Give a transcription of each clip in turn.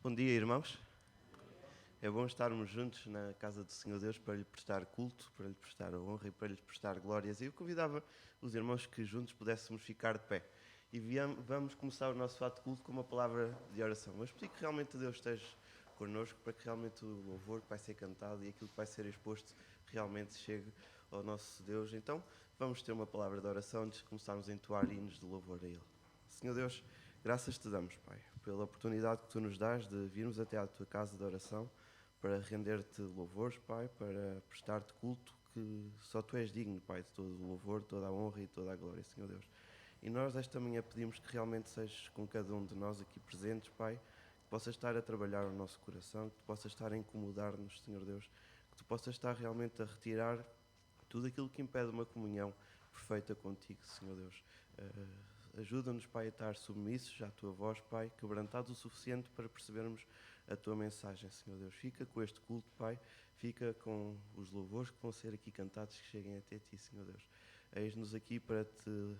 Bom dia, irmãos. É bom estarmos juntos na casa do Senhor Deus para lhe prestar culto, para lhe prestar honra e para lhe prestar glórias. E eu convidava os irmãos que juntos pudéssemos ficar de pé. E vamos começar o nosso ato de culto com uma palavra de oração. Mas pedir que realmente Deus esteja connosco, para que realmente o louvor que vai ser cantado e aquilo que vai ser exposto realmente chegue ao nosso Deus. Então vamos ter uma palavra de oração antes de começarmos a entoar hinos de louvor a Ele. Senhor Deus, graças te damos, Pai, pela oportunidade que tu nos dás de virmos até à tua casa de oração para render-te louvores, Pai, para prestar-te culto, que só tu és digno, Pai, de todo o louvor, toda a honra e toda a glória, Senhor Deus. E nós esta manhã pedimos que realmente sejas com cada um de nós aqui presentes, Pai, que possas estar a trabalhar o nosso coração, que tu possas estar a incomodar-nos, Senhor Deus, que tu possas estar realmente a retirar tudo aquilo que impede uma comunhão perfeita contigo, Senhor Deus. Ajuda-nos, Pai, a estar submissos à Tua voz, Pai, quebrantados o suficiente para percebermos a Tua mensagem, Senhor Deus. Fica com este culto, Pai, fica com os louvores que vão ser aqui cantados, que cheguem até Ti, Senhor Deus. Eis-nos aqui para Te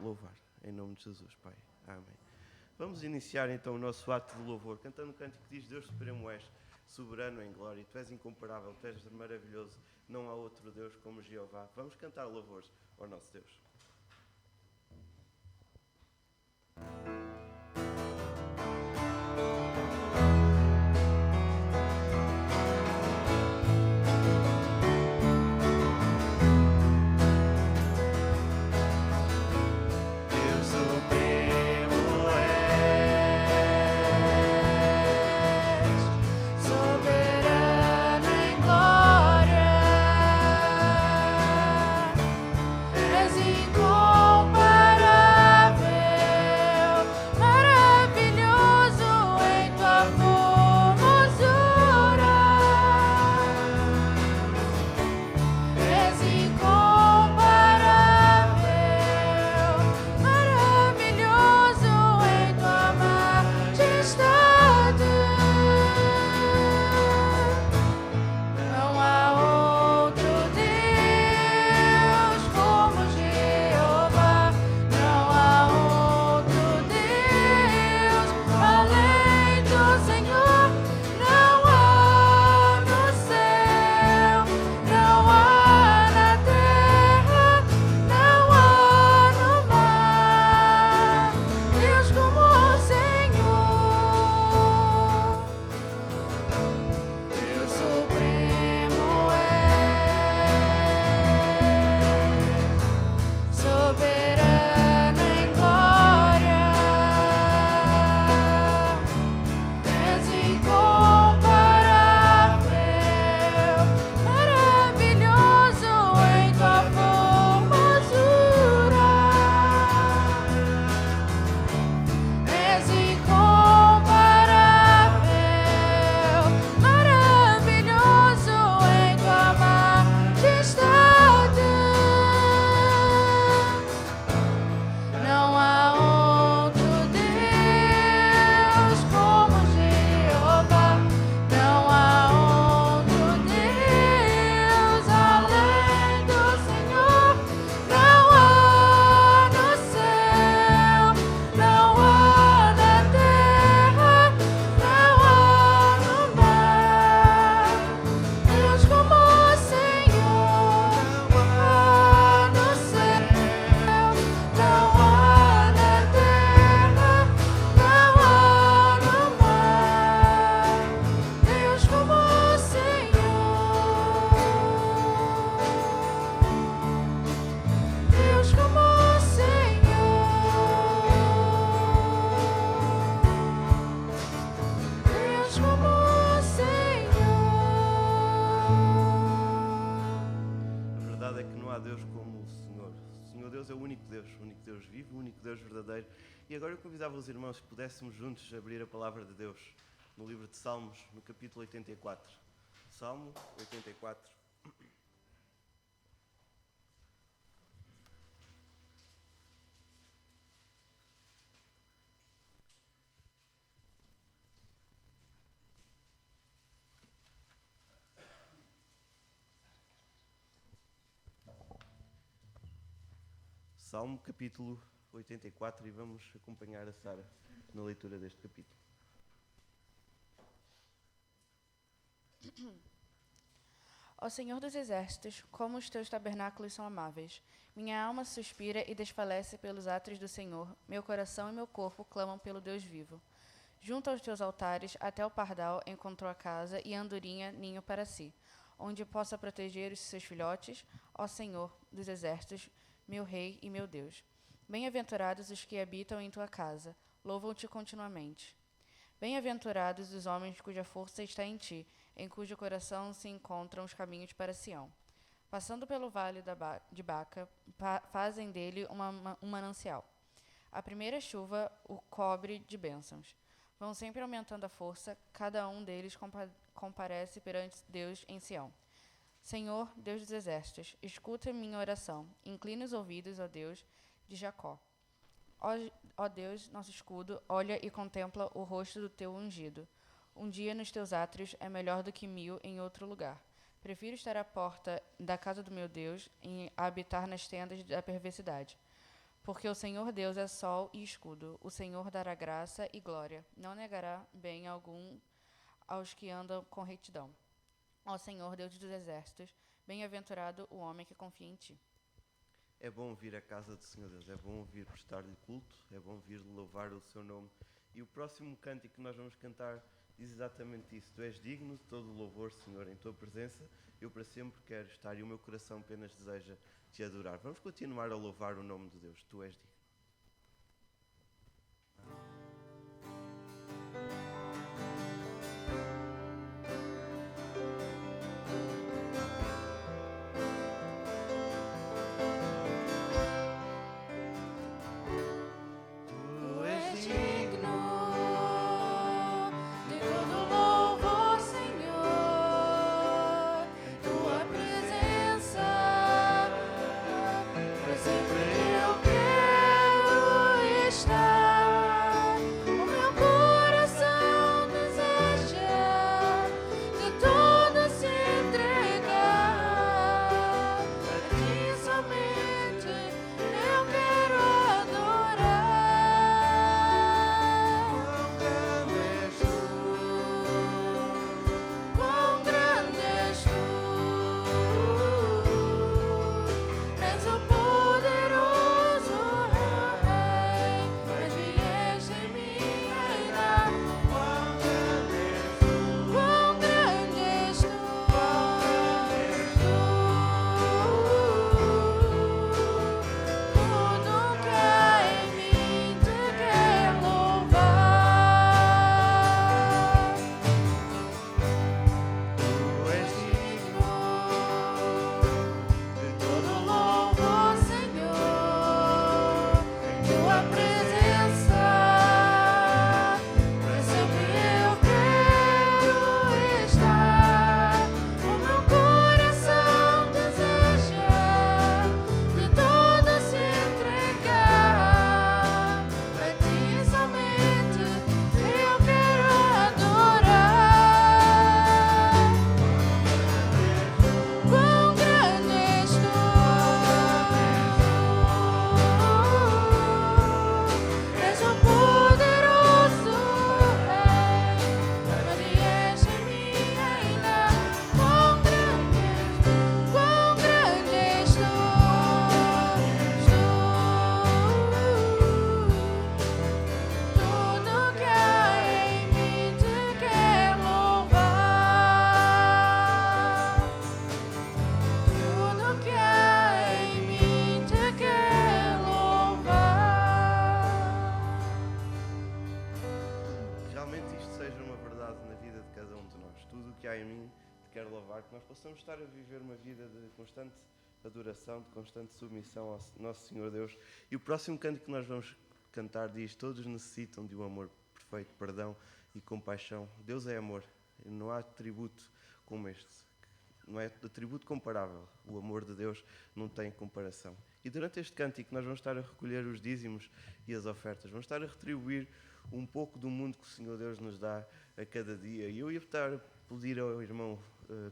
louvar, em nome de Jesus, Pai. Amém. Vamos iniciar então o nosso ato de louvor, cantando um cântico que diz: Deus Supremo és, soberano em glória, Tu és incomparável, Tu és maravilhoso, não há outro Deus como Jeová. Vamos cantar louvores ao nosso Deus. E agora eu convidava os irmãos que pudéssemos juntos abrir a palavra de Deus no livro de Salmos, no capítulo 84. Salmo 84. Salmo capítulo 84 e vamos acompanhar a Sara na leitura deste capítulo. Ó Senhor dos Exércitos, como os teus tabernáculos são amáveis. Minha alma suspira e desfalece pelos átrios do Senhor. Meu coração e meu corpo clamam pelo Deus vivo. Junto aos teus altares, até o pardal encontrou a casa e a andorinha ninho para si, onde possa proteger os seus filhotes, ó Senhor dos Exércitos, meu Rei e meu Deus. Bem-aventurados os que habitam em tua casa, louvam-te continuamente. Bem-aventurados os homens cuja força está em ti, em cujo coração se encontram os caminhos para Sião. Passando pelo vale de Baca, fazem dele um manancial. A primeira chuva o cobre de bênçãos. Vão sempre aumentando a força, cada um deles comparece perante Deus em Sião. Senhor, Deus dos exércitos, escuta minha oração. Inclina os ouvidos, ó Deus de Jacó. Ó Deus, nosso escudo, olha e contempla o rosto do teu ungido. Um dia nos teus átrios é melhor do que 1000 em outro lugar. Prefiro estar à porta da casa do meu Deus e habitar nas tendas da perversidade. Porque o Senhor Deus é sol e escudo. O Senhor dará graça e glória. Não negará bem algum aos que andam com retidão. Ó Senhor, Deus dos exércitos, bem-aventurado o homem que confia em ti. É bom vir à casa do Senhor Deus, é bom vir prestar-lhe culto, é bom vir louvar o seu nome. E o próximo cântico que nós vamos cantar diz exatamente isso. Tu és digno de todo o louvor, Senhor, em tua presença. Eu para sempre quero estar e o meu coração apenas deseja te adorar. Vamos continuar a louvar o nome de Deus. Tu és digno. Que nós possamos estar a viver uma vida de constante adoração, de constante submissão ao nosso Senhor Deus. E o próximo canto que nós vamos cantar diz: todos necessitam de um amor perfeito, perdão e compaixão. Deus é amor, não há atributo como este, não é atributo comparável. O amor de Deus não tem comparação. E durante este cântico nós vamos estar a recolher os dízimos e as ofertas, vamos estar a retribuir um pouco do mundo que o Senhor Deus nos dá a cada dia. E eu ia estar a pedir ao irmão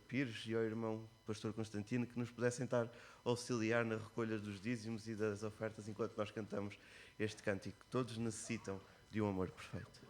Pires e ao irmão Pastor Constantino que nos pudessem estar a auxiliar na recolha dos dízimos e das ofertas enquanto nós cantamos este cântico. Todos necessitam de um amor perfeito.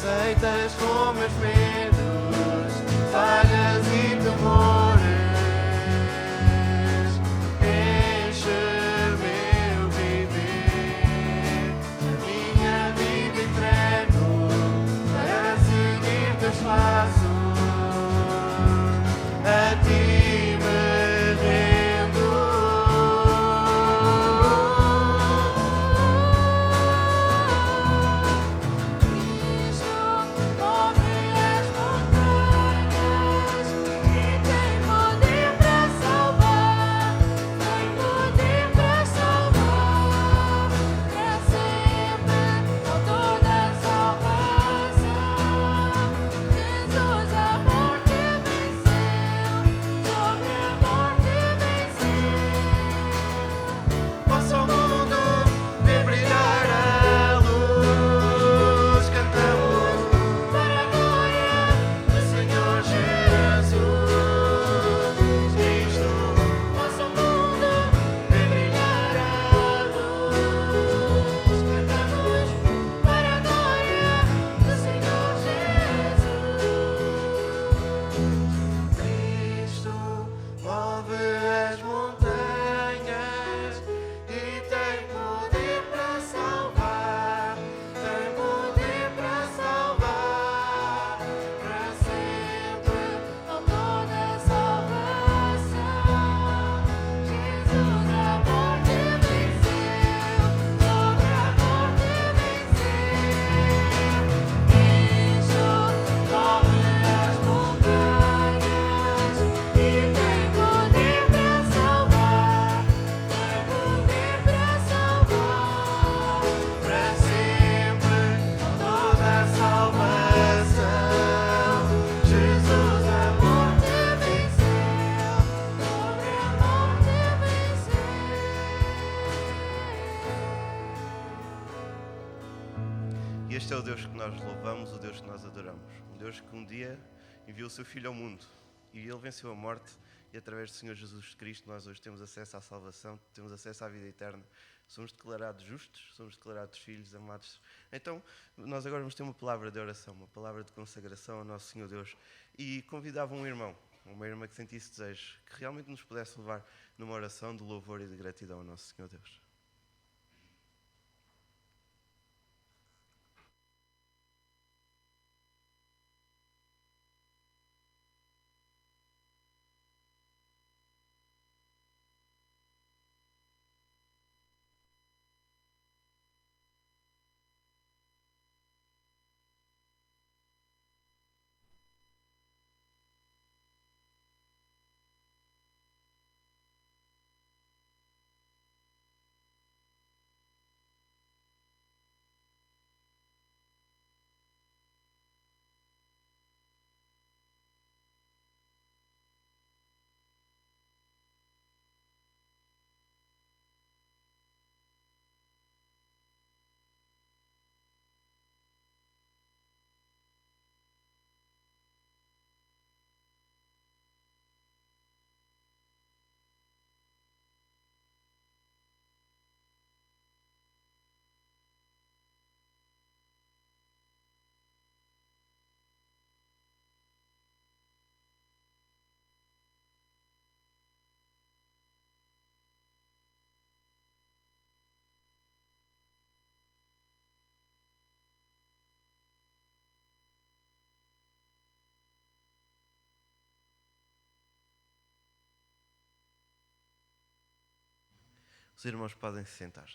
aceitas com meus medos, falhas e temores. Enche meu viver, minha vida entrego para seguir teus passos. A ti me rendo. E este é o Deus que nós louvamos, o Deus que nós adoramos. Um Deus que um dia enviou o seu Filho ao mundo e Ele venceu a morte e através do Senhor Jesus Cristo nós hoje temos acesso à salvação, temos acesso à vida eterna. Somos declarados justos, somos declarados filhos amados. Então, nós agora vamos ter uma palavra de oração, uma palavra de consagração ao nosso Senhor Deus. E convidava um irmão, uma irmã que sentisse desejo, que realmente nos pudesse levar numa oração de louvor e de gratidão ao nosso Senhor Deus. Os irmãos podem se sentar.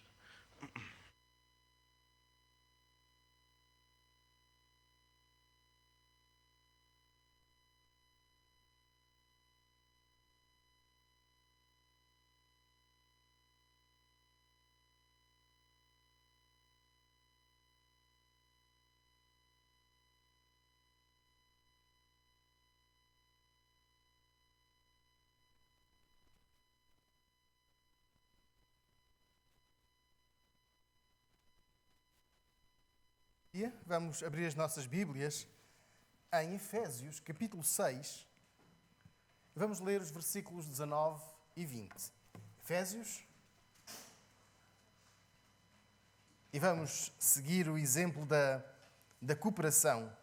Vamos abrir as nossas Bíblias em Efésios, capítulo 6. Vamos ler os versículos 19 e 20. Efésios. E vamos seguir o exemplo da da cooperação,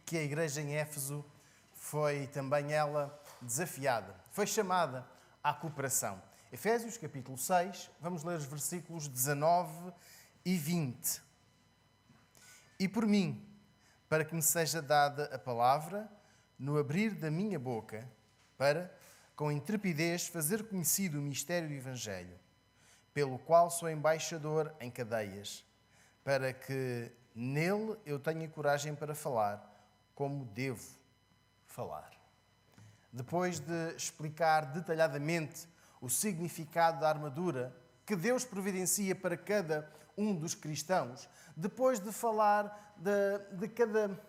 que a igreja em Éfeso foi também ela desafiada, foi chamada à cooperação. Efésios, capítulo 6, vamos ler os versículos 19 e 20. E por mim, para que me seja dada a palavra, no abrir da minha boca, para, com intrepidez, fazer conhecido o mistério do Evangelho, pelo qual sou embaixador em cadeias, para que nele eu tenha coragem para falar como devo falar. Depois de explicar detalhadamente o significado da armadura que Deus providencia para cada um dos cristãos, depois de falar de cada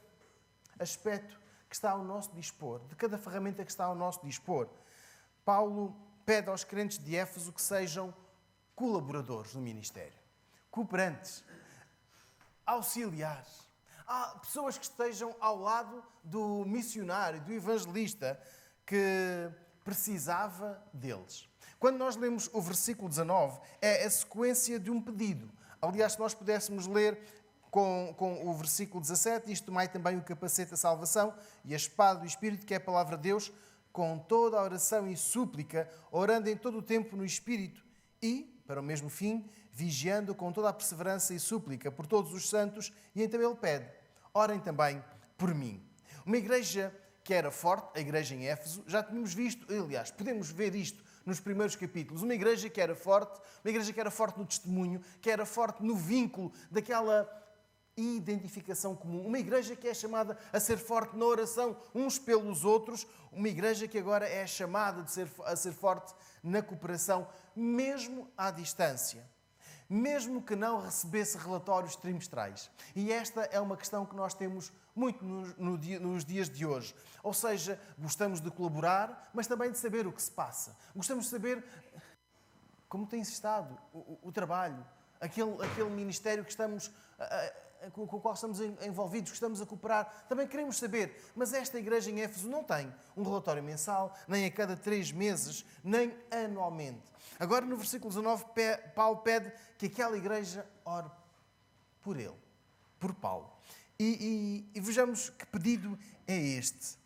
aspecto que está ao nosso dispor, de cada ferramenta que está ao nosso dispor, Paulo pede aos crentes de Éfeso que sejam colaboradores no ministério, cooperantes, auxiliares. Há pessoas que estejam ao lado do missionário, do evangelista que precisava deles. Quando nós lemos o versículo 19, é a sequência de um pedido. Aliás, se nós pudéssemos ler com o versículo 17, isto tomai também o capacete da salvação e a espada do Espírito, que é a palavra de Deus, com toda a oração e súplica, orando em todo o tempo no Espírito e, para o mesmo fim, vigiando com toda a perseverança e súplica por todos os santos, e então ele pede, orem também por mim. Uma igreja que era forte, a igreja em Éfeso, já tínhamos visto, aliás, podemos ver isto nos primeiros capítulos, uma igreja que era forte no testemunho, que era forte no vínculo daquela identificação comum, uma igreja que é chamada a ser forte na oração uns pelos outros, uma igreja que agora é chamada a ser forte na cooperação, mesmo à distância. Mesmo que não recebesse relatórios trimestrais. E esta é uma questão que nós temos muito nos dias de hoje. Ou seja, gostamos de colaborar, mas também de saber o que se passa. Gostamos de saber como tem estado o trabalho, aquele ministério que estamos, com o qual estamos envolvidos, que estamos a cooperar. Também queremos saber, mas esta igreja em Éfeso não tem um relatório mensal, nem a cada 3 meses, nem anualmente. Agora, no versículo 19, Paulo pede que aquela igreja ore por ele, por Paulo. E vejamos que pedido é este.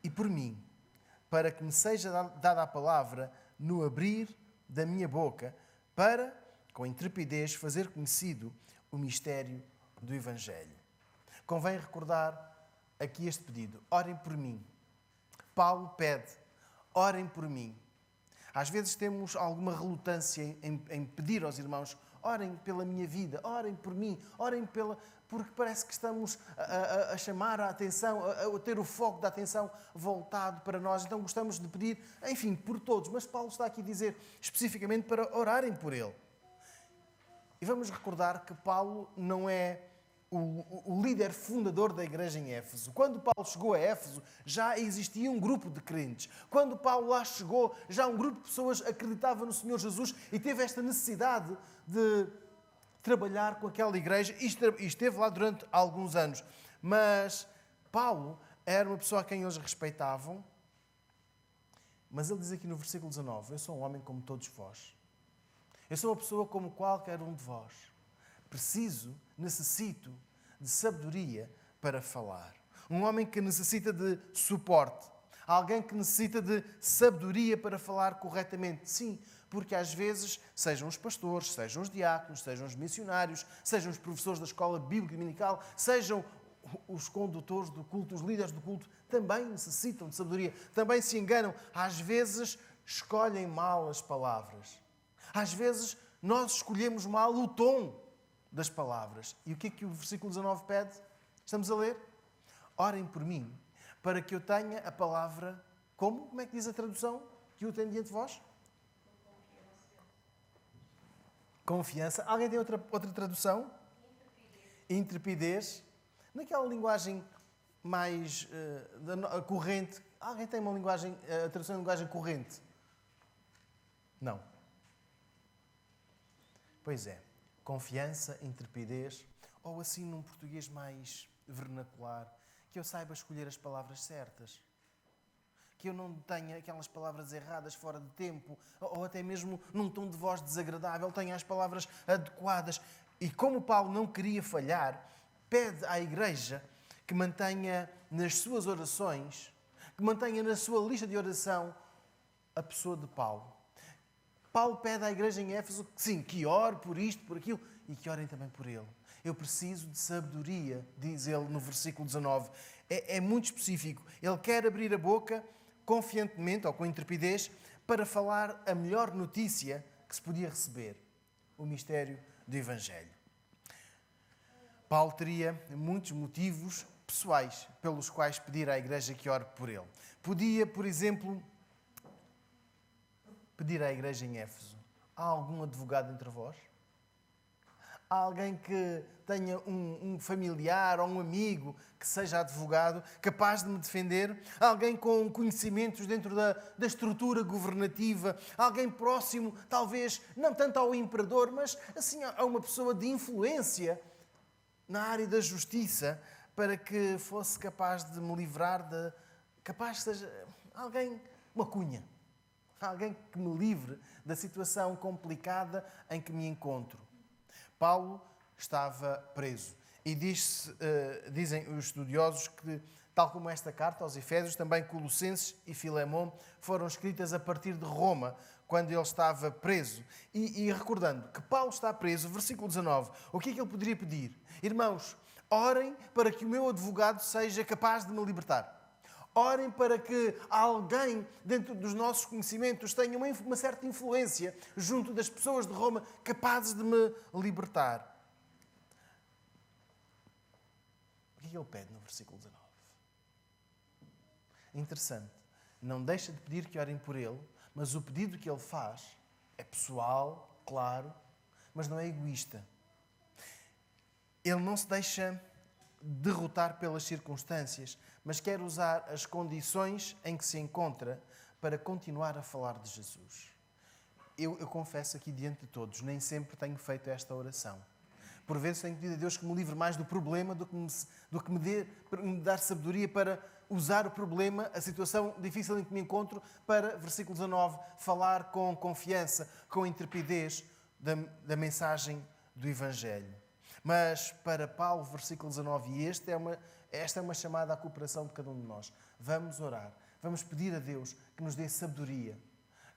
E por mim, para que me seja dada a palavra no abrir da minha boca, para, com intrepidez, fazer conhecido o mistério do Evangelho. Convém recordar aqui este pedido. Orem por mim. Paulo pede, orem por mim. Às vezes temos alguma relutância em pedir aos irmãos, orem pela minha vida, orem por mim, porque parece que estamos a chamar a atenção, a ter o foco da atenção voltado para nós. Então gostamos de pedir, enfim, por todos. Mas Paulo está aqui a dizer especificamente para orarem por ele. E vamos recordar que Paulo não é o líder fundador da igreja em Éfeso. Quando Paulo chegou a Éfeso, já existia um grupo de crentes. Quando Paulo lá chegou, já um grupo de pessoas acreditava no Senhor Jesus e teve esta necessidade de trabalhar com aquela igreja e esteve lá durante alguns anos. Mas Paulo era uma pessoa a quem eles respeitavam, mas ele diz aqui no versículo 19, eu sou um homem como todos vós. Eu sou uma pessoa como qualquer um de vós. Necessito de sabedoria para falar. Um homem que necessita de suporte. Alguém que necessita de sabedoria para falar corretamente. Sim, porque às vezes, sejam os pastores, sejam os diáconos, sejam os missionários, sejam os professores da escola bíblica dominical, sejam os condutores do culto, os líderes do culto, também necessitam de sabedoria. Também se enganam. Às vezes, escolhem mal as palavras. Às vezes, nós escolhemos mal o tom das palavras. E o que o versículo 19 pede? Estamos a ler? Orem por mim, para que eu tenha a palavra, como? Como é que diz a tradução que eu tenho diante de vós? Confiança. Alguém tem outra tradução? Intrepidez. Naquela linguagem mais corrente. Alguém tem uma linguagem, a tradução em linguagem corrente? Não. Pois é. Confiança, intrepidez, ou assim num português mais vernacular, que eu saiba escolher as palavras certas. que eu não tenha aquelas palavras erradas fora de tempo, ou até mesmo num tom de voz desagradável, tenha as palavras adequadas. E como Paulo não queria falhar, pede à igreja que mantenha nas suas orações, que mantenha na sua lista de oração a pessoa de Paulo. Paulo pede à igreja em Éfeso que sim, que ore por isto, por aquilo, e que orem também por ele. Eu preciso de sabedoria, diz ele no versículo 19. É muito específico. Ele quer abrir a boca confiantemente, ou com intrepidez, para falar a melhor notícia que se podia receber. O mistério do Evangelho. Paulo teria muitos motivos pessoais pelos quais pedir à igreja que ore por ele. Podia, por exemplo, pedir à igreja em Éfeso: há algum advogado entre vós? Há alguém que tenha um familiar ou um amigo que seja advogado, capaz de me defender? Há alguém com conhecimentos dentro da estrutura governativa? Alguém próximo, talvez, não tanto ao imperador, mas assim a uma pessoa de influência na área da justiça, para que fosse capaz de me livrar de... Capaz que seja alguém, uma cunha. Alguém que me livre da situação complicada em que me encontro. Paulo estava preso. E dizem os estudiosos que, tal como esta carta aos Efésios, também Colossenses e Filemão foram escritas a partir de Roma, quando ele estava preso. E recordando que Paulo está preso, versículo 19, o que é que ele poderia pedir? Irmãos, orem para que o meu advogado seja capaz de me libertar. Orem para que alguém dentro dos nossos conhecimentos tenha uma certa influência junto das pessoas de Roma capazes de me libertar. O que é que ele pede no versículo 19? Interessante. Não deixa de pedir que orem por ele, mas o pedido que ele faz é pessoal, claro, mas não é egoísta. Ele não se deixa derrotar pelas circunstâncias, mas quer usar as condições em que se encontra para continuar a falar de Jesus. Eu confesso aqui diante de todos, nem sempre tenho feito esta oração. Por vezes tenho pedido a Deus que me livre mais do problema do que me dar sabedoria para usar o problema, a situação difícil em que me encontro, para, versículo 19, falar com confiança, com intrepidez da mensagem do Evangelho. Mas para Paulo, versículo 19, e esta é uma chamada à cooperação de cada um de nós. Vamos orar, vamos pedir a Deus que nos dê sabedoria,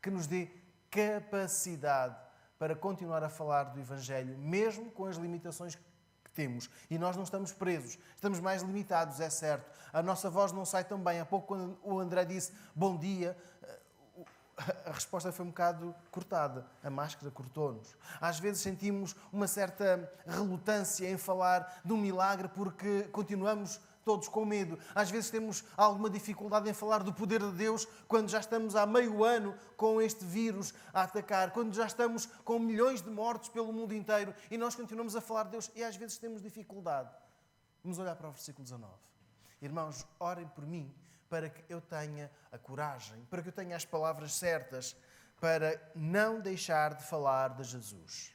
que nos dê capacidade para continuar a falar do Evangelho, mesmo com as limitações que temos. E nós não estamos presos, estamos mais limitados, é certo. A nossa voz não sai tão bem. Há pouco, quando o André disse bom dia, a resposta foi um bocado cortada. A máscara cortou-nos. Às vezes sentimos uma certa relutância em falar de um milagre porque continuamos todos com medo. Às vezes temos alguma dificuldade em falar do poder de Deus quando já estamos há meio ano com este vírus a atacar, quando já estamos com milhões de mortos pelo mundo inteiro e nós continuamos a falar de Deus e às vezes temos dificuldade. Vamos olhar para o versículo 19. Irmãos, orem por mim para que eu tenha a coragem, para que eu tenha as palavras certas, para não deixar de falar de Jesus.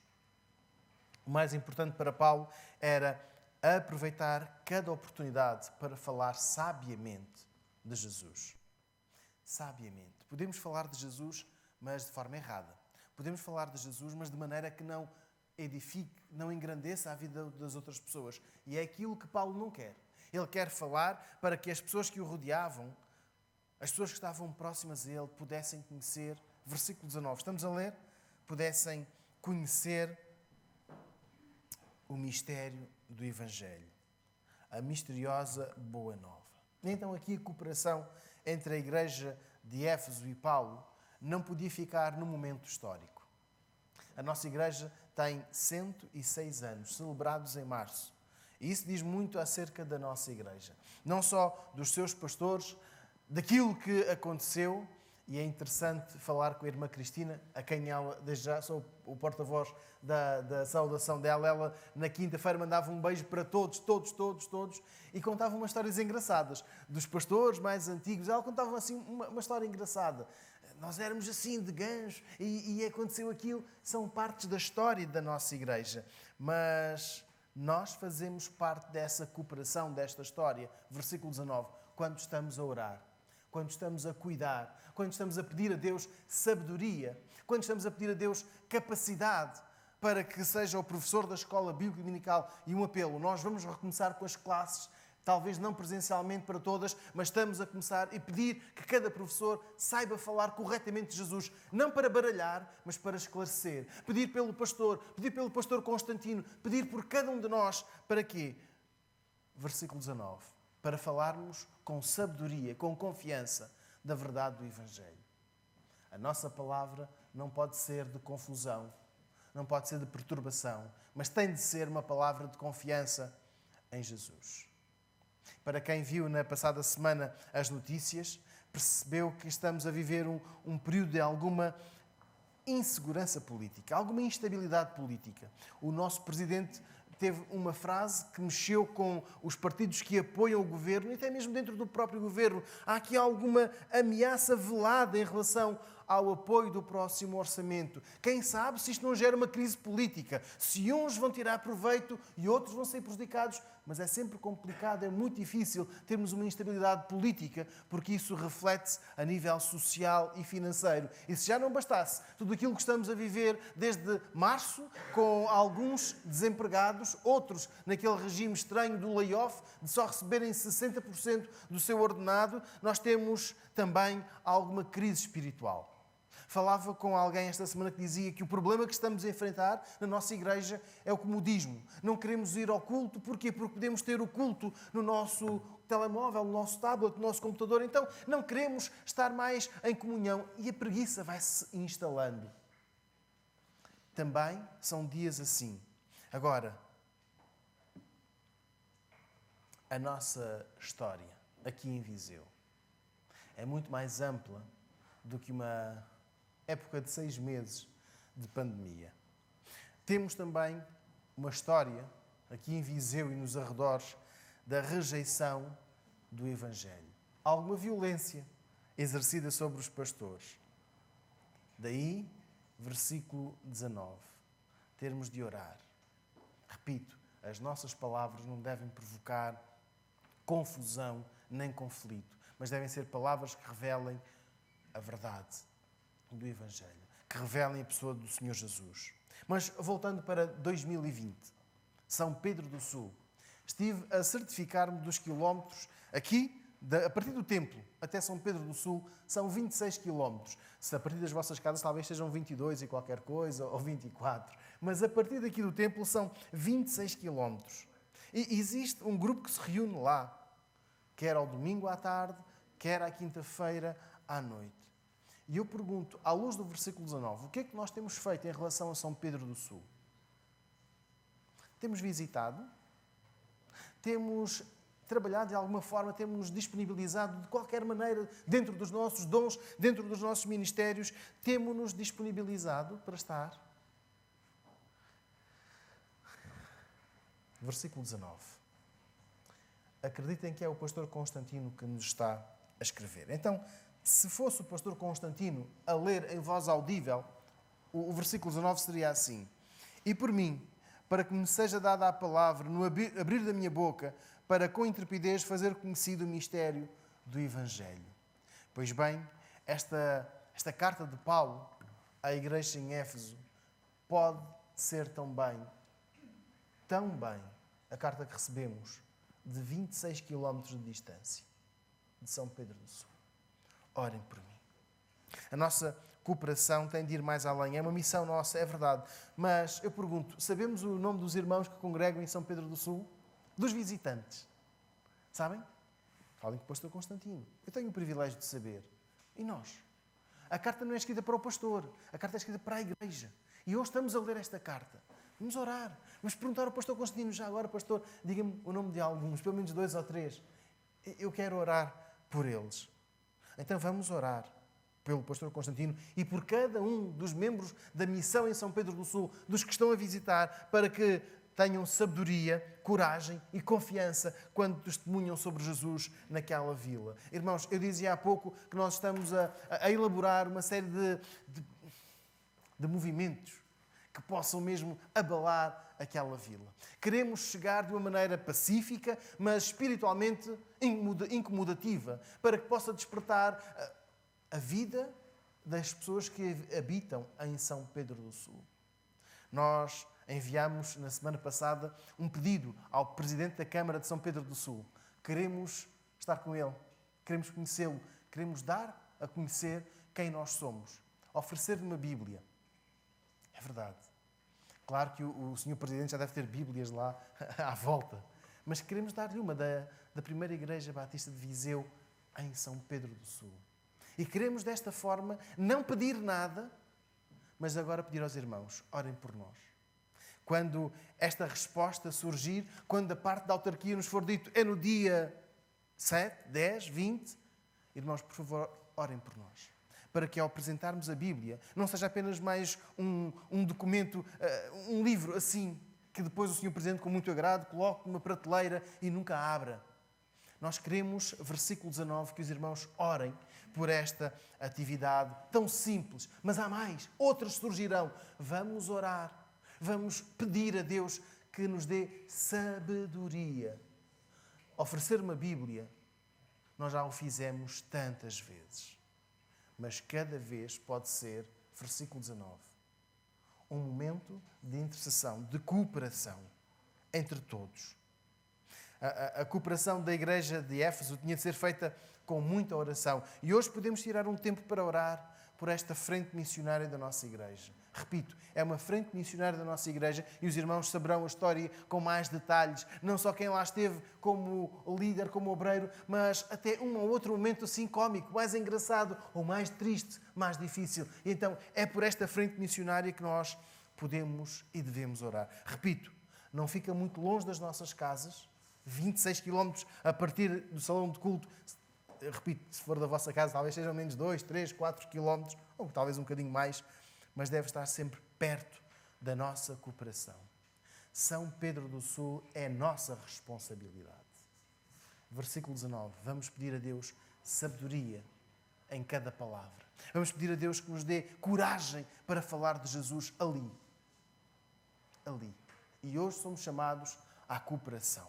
O mais importante para Paulo era aproveitar cada oportunidade para falar sabiamente de Jesus. Sabiamente. Podemos falar de Jesus, mas de forma errada. Podemos falar de Jesus, mas de maneira que não edifique, não engrandeça a vida das outras pessoas. E é aquilo que Paulo não quer. Ele quer falar para que as pessoas que o rodeavam, as pessoas que estavam próximas a ele, pudessem conhecer, versículo 19, estamos a ler? Pudessem conhecer o mistério do Evangelho, a misteriosa Boa Nova. Então aqui a cooperação entre a igreja de Éfeso e Paulo não podia ficar no momento histórico. A nossa igreja tem 106 anos, celebrados em março. E isso diz muito acerca da nossa igreja. Não só dos seus pastores, daquilo que aconteceu. E é interessante falar com a irmã Cristina, a quem ela, desde já sou o porta-voz da saudação dela. Ela, na quinta-feira, mandava um beijo para todos. E contava umas histórias engraçadas. Dos pastores mais antigos, ela contava assim uma história engraçada. Nós éramos assim de gancho e aconteceu aquilo. São partes da história da nossa igreja. Mas nós fazemos parte dessa cooperação, desta história. Versículo 19. Quando estamos a orar. quando estamos a cuidar, quando estamos a pedir a Deus sabedoria, quando estamos a pedir a Deus capacidade para que seja o professor da escola bíblica dominical. E um apelo, nós vamos recomeçar com as classes, talvez não presencialmente para todas, mas estamos a começar e pedir que cada professor saiba falar corretamente de Jesus, não para baralhar, mas para esclarecer. Pedir pelo pastor Constantino, pedir por cada um de nós, para quê? Versículo 19. Para falarmos com sabedoria, com confiança da verdade do Evangelho. A nossa palavra não pode ser de confusão, não pode ser de perturbação, mas tem de ser uma palavra de confiança em Jesus. Para quem viu na passada semana as notícias, percebeu que estamos a viver um período de alguma insegurança política, alguma instabilidade política. O nosso presidente teve uma frase que mexeu com os partidos que apoiam o governo e até mesmo dentro do próprio governo. Há aqui alguma ameaça velada em relação ao apoio do próximo orçamento. Quem sabe se isto não gera uma crise política, se uns vão tirar proveito e outros vão ser prejudicados, mas é sempre complicado, é muito difícil termos uma instabilidade política, porque isso reflete-se a nível social e financeiro. E se já não bastasse tudo aquilo que estamos a viver desde março, com alguns desempregados, outros naquele regime estranho do layoff, de só receberem 60% do seu ordenado, nós temos também alguma crise espiritual. Falava com alguém esta semana que dizia que o problema que estamos a enfrentar na nossa igreja é o comodismo. Não queremos ir ao culto. Porquê? Porque podemos ter o culto no nosso telemóvel, no nosso tablet, no nosso computador. Então, não queremos estar mais em comunhão e a preguiça vai-se instalando. Também são dias assim. Agora, a nossa história aqui em Viseu é muito mais ampla do que uma época de 6 meses de pandemia. Temos também uma história, aqui em Viseu e nos arredores, da rejeição do Evangelho. Alguma violência exercida sobre os pastores. Daí, versículo 19. Termos de orar. Repito, as nossas palavras não devem provocar confusão nem conflito, mas devem ser palavras que revelem a verdade do Evangelho, que revelem a pessoa do Senhor Jesus. Mas voltando para 2020, São Pedro do Sul, estive a certificar-me dos quilómetros aqui, a partir do templo até São Pedro do Sul, são 26 quilómetros. Se a partir das vossas casas talvez sejam 22 e qualquer coisa, ou 24. Mas a partir daqui do templo são 26 quilómetros. E existe um grupo que se reúne lá, quer ao domingo à tarde, quer à quinta-feira à noite. E eu pergunto, à luz do versículo 19, o que é que nós temos feito em relação a São Pedro do Sul? Temos visitado? Temos trabalhado de alguma forma? Temos-nos disponibilizado de qualquer maneira, dentro dos nossos dons, dentro dos nossos ministérios? Temos-nos disponibilizado para estar? Versículo 19. Acreditem que é o pastor Constantino que nos está a escrever. Então, se fosse o pastor Constantino a ler em voz audível, o versículo 19 seria assim: E por mim, para que me seja dada a palavra no abrir da minha boca, para com intrepidez fazer conhecido o mistério do Evangelho. Pois bem, esta carta de Paulo à igreja em Éfeso pode ser tão bem, a carta que recebemos de 26 quilómetros de distância de São Pedro do Sul. Orem por mim. A nossa cooperação tem de ir mais além. É uma missão nossa, é verdade. Mas eu pergunto, sabemos o nome dos irmãos que congregam em São Pedro do Sul? Dos visitantes. Sabem? Falem com o pastor Constantino. Eu tenho o privilégio de saber. E nós? A carta não é escrita para o pastor. A carta é escrita para a igreja. E hoje estamos a ler esta carta. Vamos orar. Vamos perguntar ao pastor Constantino, já agora, pastor, diga-me o nome de alguns, pelo menos 2 ou 3. Eu quero orar por eles. Então vamos orar pelo pastor Constantino e por cada um dos membros da missão em São Pedro do Sul, dos que estão a visitar, para que tenham sabedoria, coragem e confiança quando testemunham sobre Jesus naquela vila. Irmãos, eu dizia há pouco que nós estamos a elaborar uma série de movimentos que possam mesmo abalar aquela vila. Queremos chegar de uma maneira pacífica, mas espiritualmente incomodativa, para que possa despertar a vida das pessoas que habitam em São Pedro do Sul. Nós enviámos, na semana passada, um pedido ao Presidente da Câmara de São Pedro do Sul. Queremos estar com ele, queremos conhecê-lo, queremos dar a conhecer quem nós somos. Oferecer-lhe uma Bíblia. É verdade. Claro que o Sr. Presidente já deve ter Bíblias lá à volta. Mas queremos dar-lhe uma da primeira Igreja Batista de Viseu, em São Pedro do Sul. E queremos, desta forma, não pedir nada, mas agora pedir aos irmãos, orem por nós. Quando esta resposta surgir, quando da parte da autarquia nos for dito, é no dia 7, 10, 20, irmãos, por favor, orem por nós. Para que ao apresentarmos a Bíblia, não seja apenas mais um documento, um livro assim, que depois o Sr. Presidente, com muito agrado, coloque numa prateleira e nunca abra. Nós queremos, versículo 19, que os irmãos orem por esta atividade tão simples. Mas há mais, outras surgirão. Vamos orar, vamos pedir a Deus que nos dê sabedoria. Oferecer uma Bíblia, nós já o fizemos tantas vezes. Mas cada vez pode ser, versículo 19, um momento de intercessão, de cooperação entre todos. A cooperação da Igreja de Éfeso tinha de ser feita com muita oração. E hoje podemos tirar um tempo para orar por esta frente missionária da nossa Igreja. Repito, é uma frente missionária da nossa Igreja e os irmãos saberão a história com mais detalhes. Não só quem lá esteve como líder, como obreiro, mas até um ou outro momento assim cómico, mais engraçado ou mais triste, mais difícil. E então é por esta frente missionária que nós podemos e devemos orar. Repito, não fica muito longe das nossas casas, 26 km a partir do salão de culto. Repito, se for da vossa casa, talvez sejam menos 2, 3, 4 km, ou talvez um bocadinho mais, mas deve estar sempre perto da nossa cooperação. São Pedro do Sul é nossa responsabilidade. Versículo 19. Vamos pedir a Deus sabedoria em cada palavra. Vamos pedir a Deus que nos dê coragem para falar de Jesus ali. Ali. E hoje somos chamados à cooperação.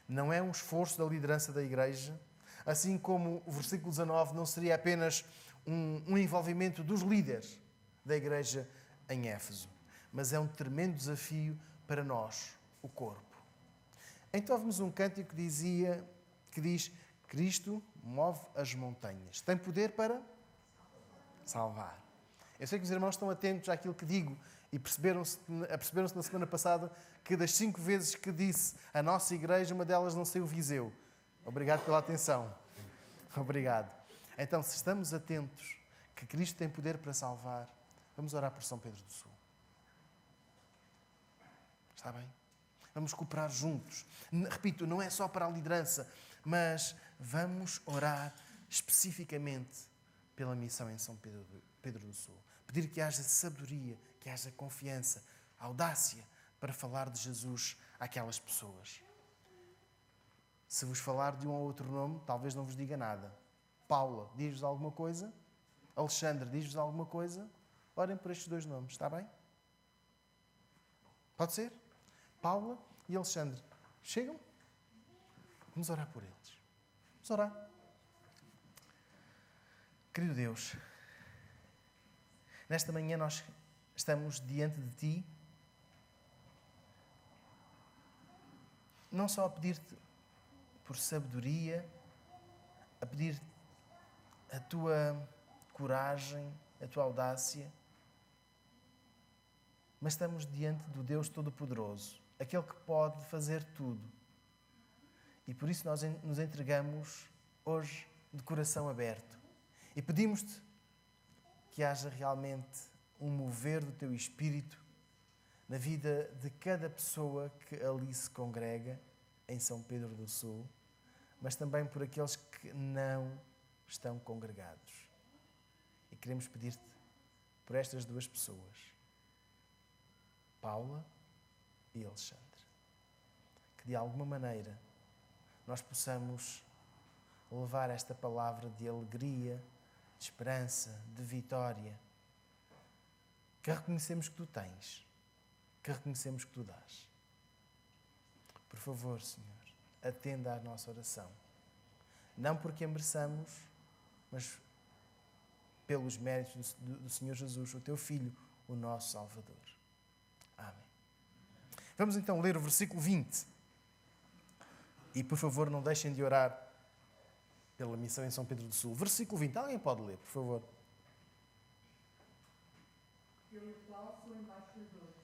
Não é um esforço da liderança da Igreja, assim como o versículo 19 não seria apenas um envolvimento dos líderes da Igreja em Éfeso, mas é um tremendo desafio para nós, o corpo. Então ouvimos um cântico que diz: Cristo move as montanhas. Tem poder para salvar. Eu sei que os irmãos estão atentos àquilo que digo e perceberam-se na semana passada que das 5 vezes que disse a nossa Igreja, uma delas não saiu Viseu. Obrigado pela atenção. Obrigado. Então, se estamos atentos que Cristo tem poder para salvar, vamos orar por São Pedro do Sul. Está bem? Vamos cooperar juntos. Repito, não é só para a liderança, mas vamos orar especificamente pela missão em São Pedro do Sul. Pedir que haja sabedoria, que haja confiança, audácia para falar de Jesus àquelas pessoas. Se vos falar de um ou outro nome, talvez não vos diga nada. Paula, diz-vos alguma coisa? Alexandre, diz-vos alguma coisa? Orem por estes 2 nomes, está bem? Pode ser? Paula e Alexandre. Chegam? Vamos orar por eles. Vamos orar. Querido Deus, nesta manhã nós estamos diante de Ti, não só a pedir-te por sabedoria, a pedir a Tua coragem, a Tua audácia, mas estamos diante do Deus Todo-Poderoso, aquele que pode fazer tudo. E por isso nós nos entregamos hoje de coração aberto e pedimos-te que haja realmente um mover do Teu Espírito na vida de cada pessoa que ali se congrega em São Pedro do Sul, mas também por aqueles que não estão congregados. E queremos pedir-te por estas 2 pessoas, Paula e Alexandre, que de alguma maneira nós possamos levar esta palavra de alegria, de esperança, de vitória que reconhecemos que tu tens, que reconhecemos que tu dás. Por favor, Senhor, atenda à nossa oração. Não porque a mereçamos, mas pelos méritos do Senhor Jesus, o teu Filho, o nosso Salvador. Amém. Vamos então ler o versículo 20. E, por favor, não deixem de orar pela missão em São Pedro do Sul. Versículo 20. Alguém pode ler, por favor? Pelo qual sou embaixador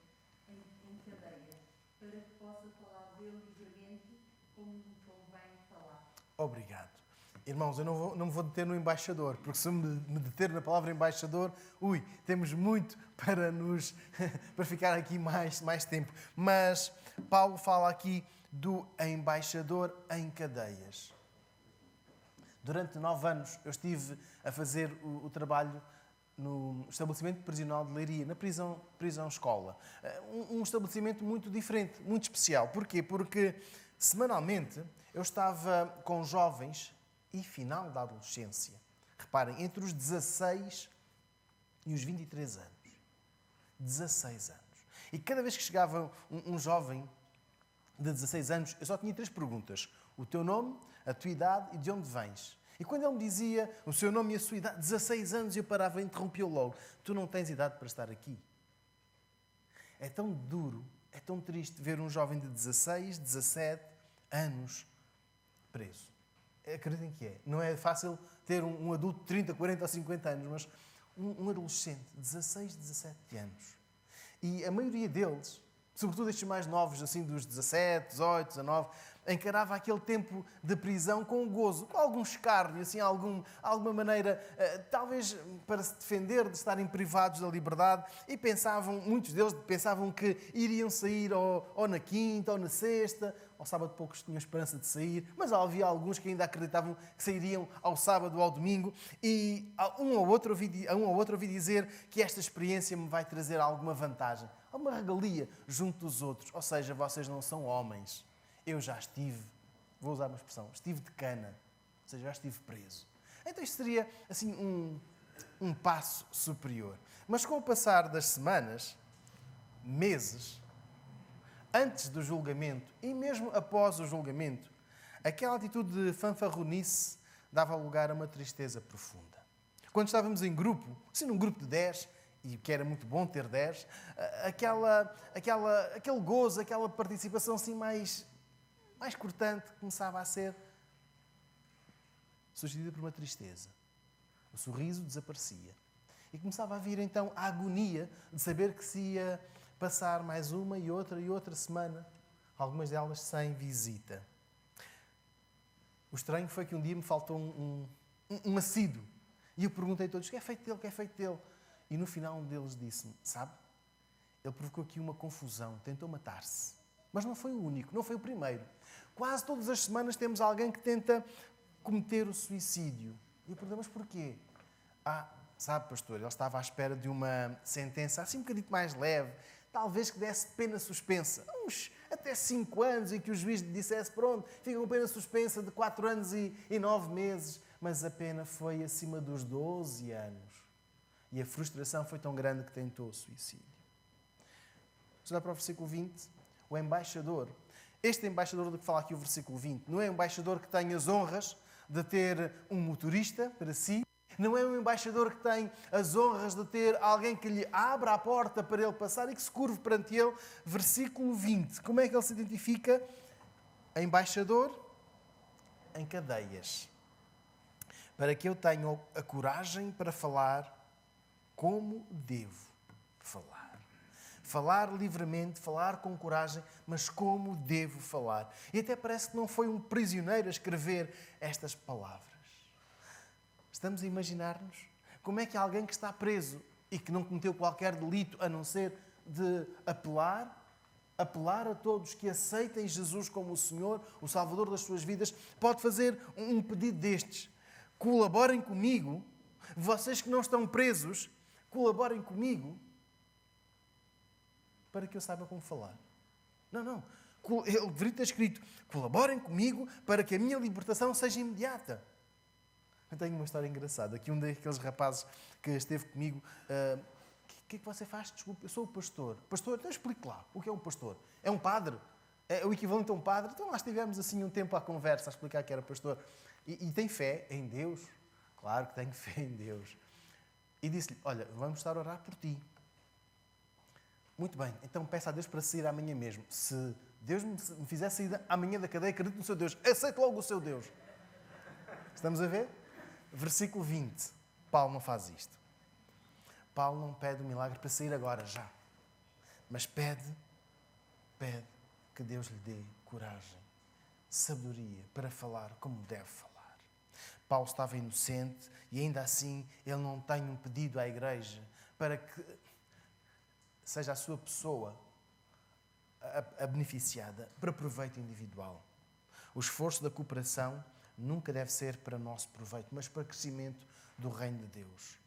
em cadeias, para que possa falar dele livremente, como me convém falar. Obrigado. Irmãos, eu não me vou deter no embaixador, porque se me deter na palavra embaixador, temos muito para ficar aqui mais tempo. Mas Paulo fala aqui do embaixador em cadeias. Durante 9 anos eu estive a fazer o trabalho no estabelecimento prisional de Leiria, na prisão-escola. Um estabelecimento muito diferente, muito especial. Porquê? Porque semanalmente eu estava com jovens e final da adolescência. Reparem, entre os 16 e os 23 anos. 16 anos. E cada vez que chegava um jovem de 16 anos, eu só tinha 3 perguntas. O teu nome, a tua idade e de onde vens. E quando ele me dizia o seu nome e a sua idade, 16 anos, eu parava e interrompia-o logo. Tu não tens idade para estar aqui. É tão duro, é tão triste ver um jovem de 16, 17 anos preso. Acreditem que é. Não é fácil ter um adulto de 30, 40 ou 50 anos, mas um adolescente de 16, 17 anos. E a maioria deles, sobretudo estes mais novos, assim dos 17, 18, 19, encarava aquele tempo de prisão com gozo, com algum escárnio, assim, alguma maneira, talvez para se defender de estarem privados da liberdade, e muitos deles pensavam que iriam sair ou na quinta ou na sexta. Ao sábado poucos tinham esperança de sair, mas havia alguns que ainda acreditavam que sairiam ao sábado ou ao domingo, e a um ou outro ouvi dizer que esta experiência me vai trazer alguma vantagem, alguma regalia junto dos outros. Ou seja, vocês não são homens. Eu já estive, vou usar uma expressão, estive de cana, ou seja, já estive preso. Então isto seria assim um passo superior. Mas com o passar das semanas, meses, antes do julgamento e mesmo após o julgamento, aquela atitude de fanfarronice dava lugar a uma tristeza profunda. Quando estávamos em grupo, assim num grupo de 10, e que era muito bom ter 10, aquele gozo, aquela participação assim mais cortante começava a ser substituída por uma tristeza. O sorriso desaparecia. E começava a vir então a agonia de saber que se ia passar mais uma e outra semana, algumas delas sem visita. O estranho foi que um dia me faltou um assíduo. E eu perguntei a todos, o que é feito dele, o que é feito dele? E no final um deles disse-me, sabe, ele provocou aqui uma confusão, tentou matar-se. Mas não foi o único, não foi o primeiro. Quase todas as semanas temos alguém que tenta cometer o suicídio. E eu pergunto, mas porquê? Sabe, pastor, ele estava à espera de uma sentença assim um bocadinho mais leve, talvez que desse pena suspensa, uns até 5 anos, e que o juiz lhe dissesse, pronto, fica com pena suspensa de 4 anos e 9 meses. Mas a pena foi acima dos 12 anos. E a frustração foi tão grande que tentou o suicídio. Vamos olhar para o versículo 20. O embaixador. Este embaixador do que fala aqui o versículo 20, não é um embaixador que tem as honras de ter um motorista para si, não é um embaixador que tem as honras de ter alguém que lhe abra a porta para ele passar e que se curve perante ele. Versículo 20. Como é que ele se identifica? Embaixador em cadeias. Para que eu tenha a coragem para falar como devo falar. Falar livremente, falar com coragem, mas como devo falar. E até parece que não foi um prisioneiro a escrever estas palavras. Estamos a imaginar-nos como é que alguém que está preso e que não cometeu qualquer delito, a não ser de apelar a todos que aceitem Jesus como o Senhor, o Salvador das suas vidas, pode fazer um pedido destes. Colaborem comigo, vocês que não estão presos, colaborem comigo para que eu saiba como falar. Não. Ele deveria ter escrito, colaborem comigo para que a minha libertação seja imediata. Eu tenho uma história engraçada, que um daqueles rapazes que esteve comigo O que é que você faz? Desculpe, eu sou o pastor. Pastor, então explique lá. O que é um pastor? É um padre? É o equivalente a um padre? Então lá estivemos assim um tempo à conversa a explicar que era pastor. E tem fé em Deus? Claro que tenho fé em Deus. E disse-lhe, olha, vamos estar a orar por ti. Muito bem, então peça a Deus para sair amanhã mesmo. Se Deus me fizer sair amanhã da cadeia, acredito no seu Deus. Aceito logo o seu Deus. Estamos a ver? Versículo 20. Paulo não faz isto. Paulo não pede o milagre para sair agora, já. Mas pede que Deus lhe dê coragem, sabedoria para falar como deve falar. Paulo estava inocente e ainda assim ele não tem um pedido à igreja para que seja a sua pessoa a beneficiada para proveito individual. O esforço da cooperação nunca deve ser para nosso proveito, mas para crescimento do reino de Deus.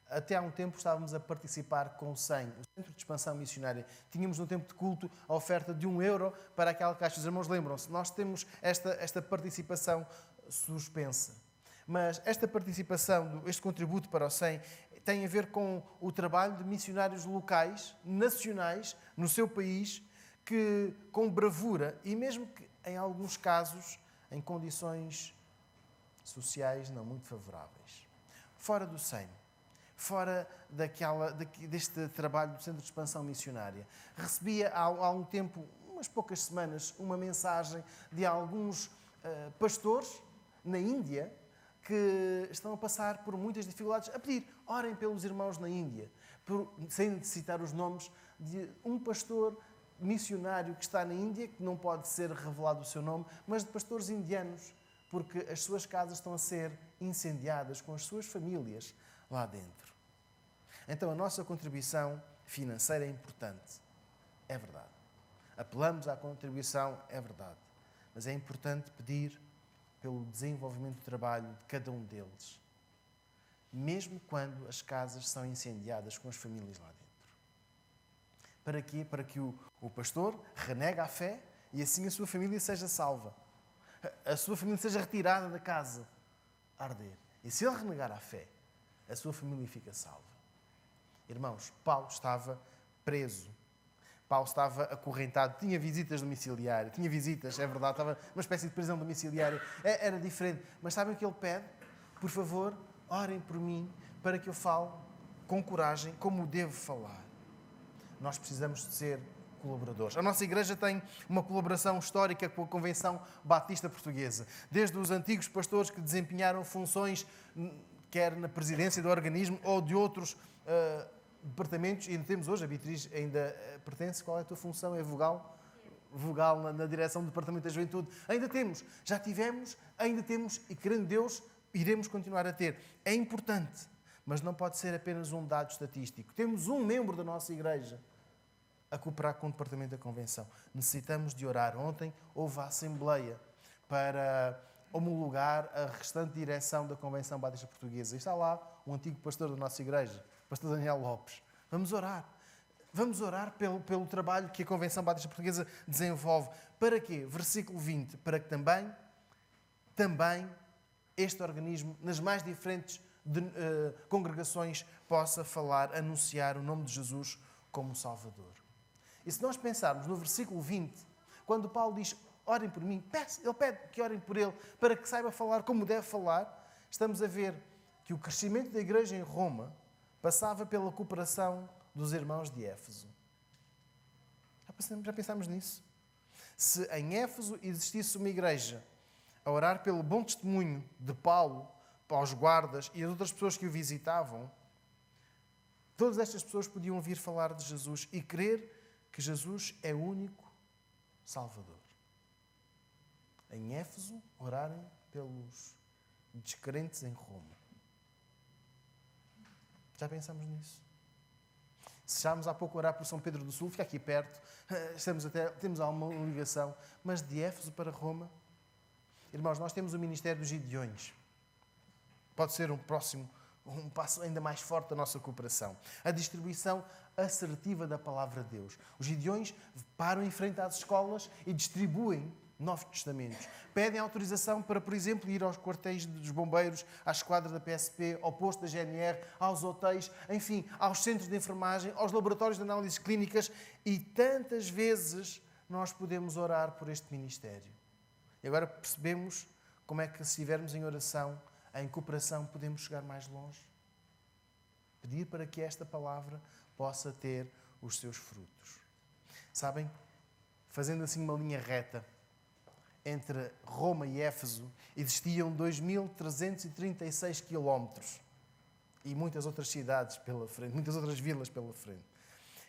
Até há um tempo estávamos a participar com o SEM, o Centro de Expansão Missionária. Tínhamos no tempo de culto a oferta de €1 para aquela caixa. Os irmãos lembram-se, nós temos esta participação suspensa. Mas esta participação, este contributo para o SEM, tem a ver com o trabalho de missionários locais, nacionais, no seu país, que com bravura, e mesmo que em alguns casos, em condições sociais não muito favoráveis. Fora do SEM, fora deste trabalho do Centro de Expansão Missionária. Recebia há um tempo, umas poucas semanas, uma mensagem de alguns pastores na Índia que estão a passar por muitas dificuldades, a pedir, orem pelos irmãos na Índia, sem citar os nomes de um pastor missionário que está na Índia, que não pode ser revelado o seu nome, mas de pastores indianos, porque as suas casas estão a ser incendiadas com as suas famílias lá dentro. Então a nossa contribuição financeira é importante, é verdade. Apelamos à contribuição, é verdade. Mas é importante pedir pelo desenvolvimento do trabalho de cada um deles, mesmo quando as casas são incendiadas com as famílias lá dentro. Para quê? Para que o pastor renegue a fé e assim a sua família seja salva. A sua família seja retirada da casa a arder. E se ele renegar a fé, a sua família fica salva. Irmãos, Paulo estava preso. Paulo estava acorrentado, tinha visitas domiciliárias, tinha visitas, é verdade, estava uma espécie de prisão domiciliária, era diferente. Mas sabem o que ele pede? Por favor, orem por mim para que eu fale com coragem como devo falar. Nós precisamos de ser colaboradores. A nossa igreja tem uma colaboração histórica com a Convenção Batista Portuguesa. Desde os antigos pastores que desempenharam funções, quer na presidência do organismo ou de outros departamentos, e ainda temos hoje, a Beatriz ainda pertence, qual é a tua função? É vogal? Vogal na direção do Departamento da Juventude. Ainda temos, já tivemos, ainda temos e, querendo Deus, iremos continuar a ter. É importante, mas não pode ser apenas um dado estatístico. Temos um membro da nossa igreja a cooperar com o Departamento da Convenção. Necessitamos de orar. Ontem houve a Assembleia para homologar a restante direção da Convenção Batista Portuguesa. E está lá um antigo pastor da nossa igreja, pastor Daniel Lopes. Vamos orar. Vamos orar pelo trabalho que a Convenção Batista Portuguesa desenvolve. Para quê? Versículo 20. Para que também este organismo, nas mais diferentes congregações, possa falar, anunciar o nome de Jesus como Salvador. E se nós pensarmos no versículo 20, quando Paulo diz, orem por mim, ele pede que orem por ele, para que saiba falar como deve falar, estamos a ver que o crescimento da igreja em Roma passava pela cooperação dos irmãos de Éfeso. Já pensámos nisso? Se em Éfeso existisse uma igreja a orar pelo bom testemunho de Paulo para os guardas e as outras pessoas que o visitavam, todas estas pessoas podiam ouvir falar de Jesus e crer que Jesus é o único Salvador. Em Éfeso, orarem pelos descrentes em Roma. Já pensamos nisso? Se estávamos há pouco a orar por São Pedro do Sul, fica aqui perto, temos alguma ligação, mas de Éfeso para Roma. Irmãos, nós temos o Ministério dos Gideões. Pode ser um passo ainda mais forte da nossa cooperação. A distribuição assertiva da palavra de Deus. Os Gideões param em frente às escolas e distribuem Novos testamentos. Pedem autorização para, por exemplo, ir aos quartéis dos bombeiros, à esquadra da PSP, ao posto da GNR, aos hotéis, enfim, aos centros de enfermagem, aos laboratórios de análises clínicas, e tantas vezes nós podemos orar por este ministério. E agora percebemos como é que, se estivermos em oração, em cooperação, podemos chegar mais longe. Pedir para que esta palavra possa ter os seus frutos. Sabem, fazendo assim uma linha reta entre Roma e Éfeso, existiam 2.336 quilómetros e muitas outras cidades pela frente, muitas outras vilas pela frente.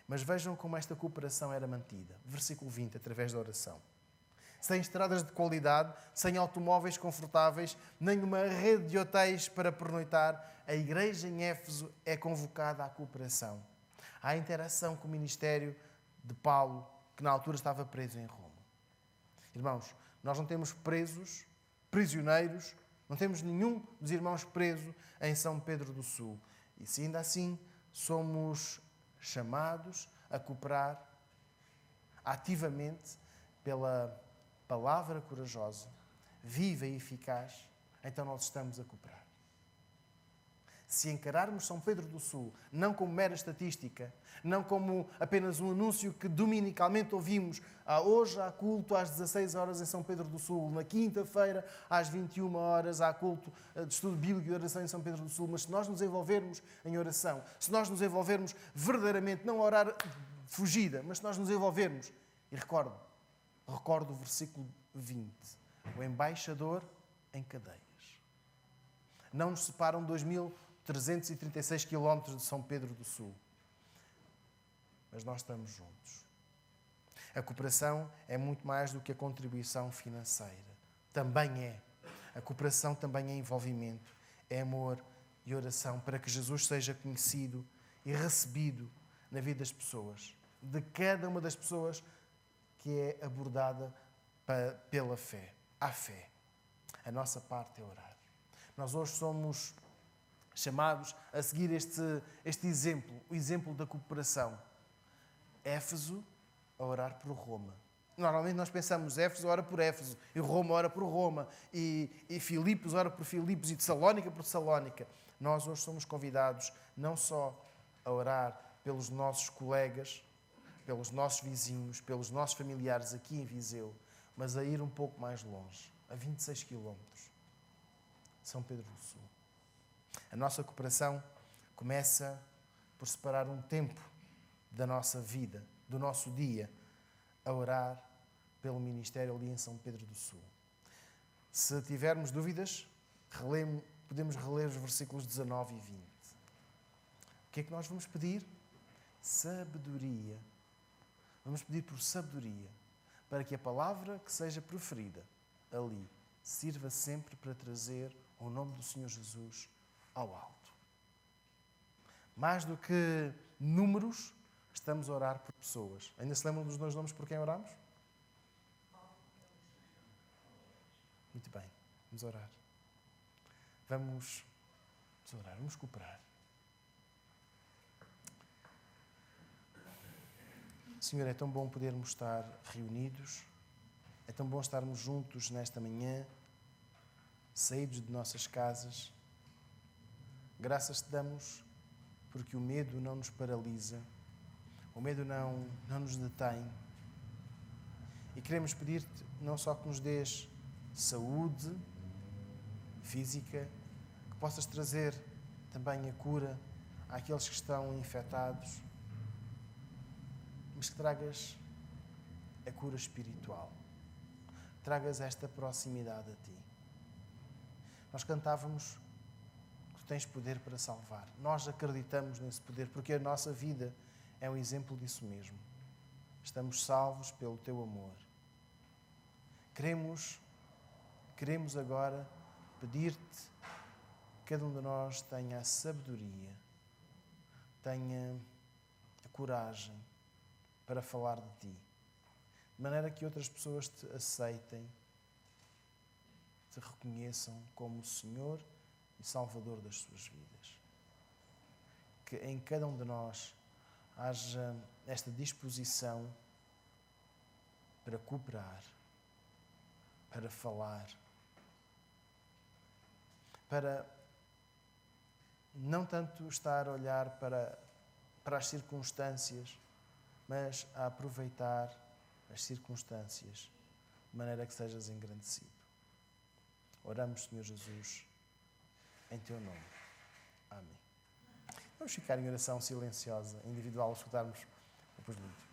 Mas vejam como esta cooperação era mantida. Versículo 20, através da oração. Sem estradas de qualidade, sem automóveis confortáveis, nem uma rede de hotéis para pernoitar, a igreja em Éfeso é convocada à cooperação, à interação com o ministério de Paulo, que na altura estava preso em Roma. Irmãos, nós não temos presos, prisioneiros, não temos nenhum dos irmãos preso em São Pedro do Sul. E se ainda assim somos chamados a cooperar ativamente pela palavra corajosa, viva e eficaz, então nós estamos a cooperar. Se encararmos São Pedro do Sul não como mera estatística, não como apenas um anúncio que dominicalmente ouvimos, hoje há culto às 16 horas em São Pedro do Sul, na quinta-feira às 21 horas há culto de estudo bíblico e oração em São Pedro do Sul, mas se nós nos envolvermos em oração, se nós nos envolvermos verdadeiramente, não a orar fugida, mas se nós nos envolvermos, e recordo o versículo 20, o embaixador em cadeias. Não nos separam 2.336 quilómetros de São Pedro do Sul. Mas nós estamos juntos. A cooperação é muito mais do que a contribuição financeira. Também é. A cooperação também é envolvimento, é amor e oração para que Jesus seja conhecido e recebido na vida das pessoas. De cada uma das pessoas que é abordada pela fé. À fé. A nossa parte é orar. Nós hoje somos chamados a seguir este exemplo, o exemplo da cooperação. Éfeso a orar por Roma. Normalmente nós pensamos Éfeso ora por Éfeso, e Roma ora por Roma, e Filipos ora por Filipos, e Tessalónica por Tessalónica. Nós hoje somos convidados não só a orar pelos nossos colegas, pelos nossos vizinhos, pelos nossos familiares aqui em Viseu, mas a ir um pouco mais longe, a 26 quilómetros. São Pedro do Sul. A nossa cooperação começa por separar um tempo da nossa vida, do nosso dia, a orar pelo ministério ali em São Pedro do Sul. Se tivermos dúvidas, podemos reler os versículos 19 e 20. O que é que nós vamos pedir? Sabedoria. Vamos pedir por sabedoria, para que a palavra que seja proferida ali sirva sempre para trazer o nome do Senhor Jesus ao alto. Mais do que números, estamos a orar por pessoas. Ainda se lembram dos dois nomes por quem oramos? Muito bem, vamos orar. Vamos orar, vamos cooperar. Senhor, é tão bom podermos estar reunidos, é tão bom estarmos juntos nesta manhã, saídos de nossas casas. Graças te damos porque o medo não nos paralisa, o medo não nos detém. E queremos pedir-te não só que nos dês saúde física, que possas trazer também a cura àqueles que estão infectados, mas que tragas a cura espiritual. Tragas esta proximidade a ti. Nós cantávamos que tu tens poder para salvar. Nós acreditamos nesse poder, porque a nossa vida é um exemplo disso mesmo. Estamos salvos pelo teu amor. Queremos agora pedir-te que cada um de nós tenha a sabedoria, tenha a coragem para falar de ti, de maneira que outras pessoas te aceitem, te reconheçam como o Senhor e Salvador das suas vidas. Que em cada um de nós haja esta disposição para cooperar, para falar, para não tanto estar a olhar para as circunstâncias, mas a aproveitar as circunstâncias, de maneira que sejas engrandecido. Oramos, Senhor Jesus, em Teu nome. Amém. Vamos ficar em oração silenciosa, individual, escutarmos depois muito.